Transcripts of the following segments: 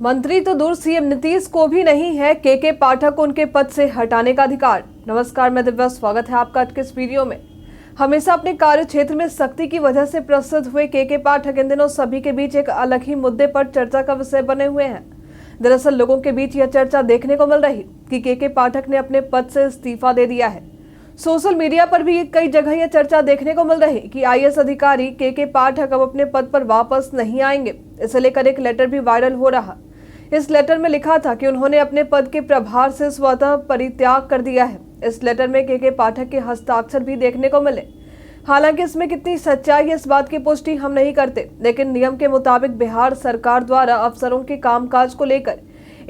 मंत्री तो दूर, सीएम नीतीश को भी नहीं है के पाठक को उनके पद से हटाने का अधिकार। नमस्कार, मैं दिव्या, स्वागत है आपका आज के इस वीडियो में। हमेशा अपने कार्य क्षेत्र में शक्ति की वजह से प्रसिद्ध हुए के पाठक इन दिनों सभी के बीच एक अलग ही मुद्दे पर चर्चा का विषय बने हुए हैं। दरअसल लोगों के बीच यह चर्चा देखने को मिल रही कि के पाठक ने अपने पद से इस्तीफा दे दिया है। सोशल मीडिया पर भी कई जगह यह चर्चा देखने को मिल रही कि आईएएस अधिकारी के पाठक अब अपने पद पर वापस नहीं आएंगे। इसे लेकर एक लेटर भी वायरल हो रहा। इस लेटर में लिखा था कि उन्होंने अपने पद के प्रभार से स्वतः परित्याग कर दिया है। इस लेटर में के पाठक के हस्ताक्षर भी देखने को मिले। हालांकि इसमें कितनी सच्चाई है इस बात की पुष्टि हम नहीं करते, लेकिन नियम के मुताबिक बिहार सरकार द्वारा अफसरों के कामकाज को लेकर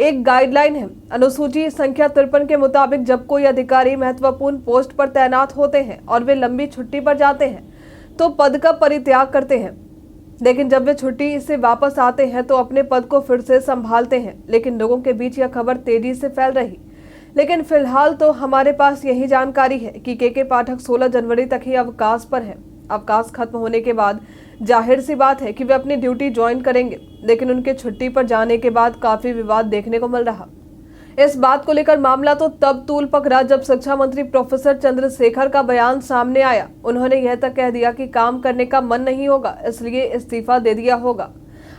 एक गाइडलाइन है। अनुसूची संख्या 53 के मुताबिक जब कोई अधिकारी महत्वपूर्ण पोस्ट पर तैनात होते हैं और वे लंबी छुट्टी पर जाते हैं तो पद का परित्याग करते हैं, लेकिन जब वे छुट्टी से वापस आते हैं तो अपने पद को फिर से संभालते हैं। लेकिन लोगों के बीच यह खबर तेजी से फैल रही, लेकिन फिलहाल तो हमारे पास यही जानकारी है कि के पाठक 16 जनवरी तक ही अवकाश पर है। अवकाश खत्म होने के बाद जाहिर सी बात है कि वे अपनी ड्यूटी ज्वाइन करेंगे, लेकिन उनके छुट्टी पर जाने के बाद काफी विवाद देखने को मिल रहा। इस बात को लेकर मामला तो तब तूल पकड़ा जब शिक्षा मंत्री प्रोफेसर चंद्रशेखर का बयान सामने आया। उन्होंने यह तक कह दिया कि काम करने का मन नहीं होगा, इसलिए इस्तीफा दे दिया होगा।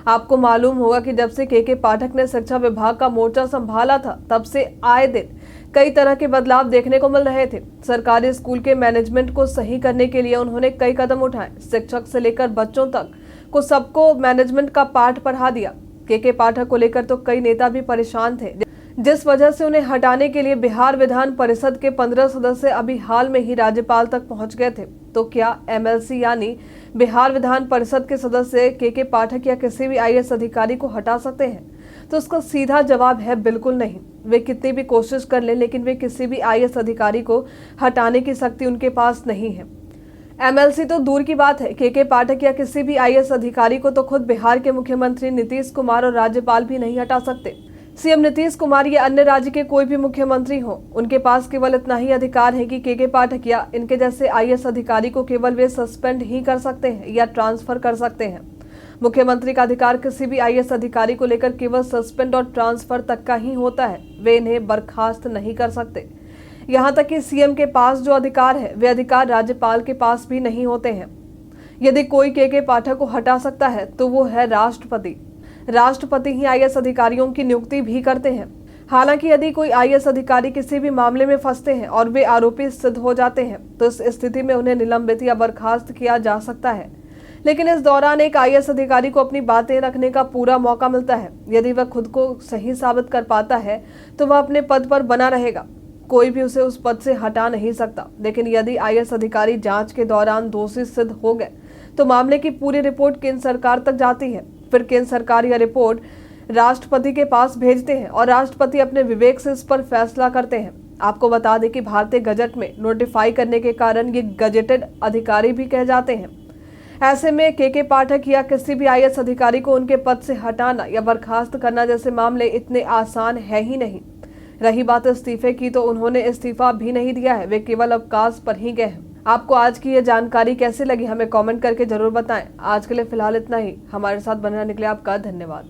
आपको मालूम होगा कि जब से के पाठक ने शिक्षा विभाग का मोर्चा संभाला था, तब से आए दिन कई तरह के बदलाव देखने को मिल रहे थे। सरकारी स्कूल के मैनेजमेंट को सही करने के लिए उन्होंने कई कदम उठाए। शिक्षक से लेकर बच्चों तक को सबको मैनेजमेंट का पाठ पढ़ा दिया। के पाठक को लेकर तो कई नेता भी परेशान थे, जिस वजह से उन्हें हटाने के लिए बिहार विधान परिषद के 15 सदस्य अभी हाल में ही राज्यपाल तक पहुंच गए थे। तो क्या एमएलसी यानी बिहार विधान परिषद के सदस्य के पाठक या किसी भी आईएएस अधिकारी को हटा सकते हैं? तो उसका सीधा जवाब है बिल्कुल नहीं। वे कितनी भी कोशिश कर ले, लेकिन वे किसी भी आईएएस अधिकारी को हटाने की शक्ति उनके पास नहीं है। एमएलसी तो दूर की बात है, के पाठक या किसी भी आईएएस अधिकारी को तो खुद बिहार के मुख्यमंत्री नीतीश कुमार और राज्यपाल भी नहीं हटा सकते। सीएम नीतीश कुमार या अन्य राज्य के कोई भी मुख्यमंत्री हो, उनके पास केवल इतना ही अधिकार है कि के पाठक या इनके जैसे आईएएस अधिकारी को केवल वे सस्पेंड ही कर सकते हैं या ट्रांसफर कर सकते हैं। मुख्यमंत्री का अधिकार किसी भी आईएएस अधिकारी को लेकर केवल सस्पेंड और ट्रांसफर तक का ही होता है। वे इन्हें बर्खास्त नहीं कर सकते। यहाँ तक कि सीएम के पास जो अधिकार है, वे अधिकार राज्यपाल के पास भी नहीं होते हैं। यदि कोई के पाठक को हटा सकता है तो वो है राष्ट्रपति। राष्ट्रपति ही आईएएस अधिकारियों की नियुक्ति भी करते हैं। हालांकि यदि कोई आईएएस अधिकारी किसी भी मामले में फंसते हैं और वे आरोपी सिद्ध हो जाते हैं तो इस स्थिति में उन्हें निलंबित या बर्खास्त किया जा सकता है। लेकिन इस दौरान एक आईएएस अधिकारी को अपनी बातें रखने का पूरा मौका मिलता है। यदि वह खुद को सही साबित कर पाता है तो वह अपने पद पर बना रहेगा, कोई भी उसे उस पद से हटा नहीं सकता। लेकिन यदि आईएएस अधिकारी जांच के दौरान दोषी सिद्ध हो गए तो मामले की पूरी रिपोर्ट केंद्र सरकार तक जाती है। फिर केंद्र सरकार यह रिपोर्ट राष्ट्रपति के पास भेजते हैं और राष्ट्रपति अपने विवेक से इस पर फैसला करते हैं। आपको बता दें कि भारतीय गजट में नोटिफाई करने के कारण ये गजेटेड अधिकारी भी कह जाते हैं। ऐसे में के पाठक या किसी भी आईएएस अधिकारी को उनके पद से हटाना या बर्खास्त करना जैसे मामले इतने आसान है ही नहीं। रही बात इस्तीफे की, तो उन्होंने इस्तीफा भी नहीं दिया है, वे केवल अवकाश पर ही गए हैं। आपको आज की ये जानकारी कैसी लगी, हमें कमेंट करके जरूर बताएं। आज के लिए फिलहाल इतना ही। हमारे साथ बने रहने के लिए आपका धन्यवाद।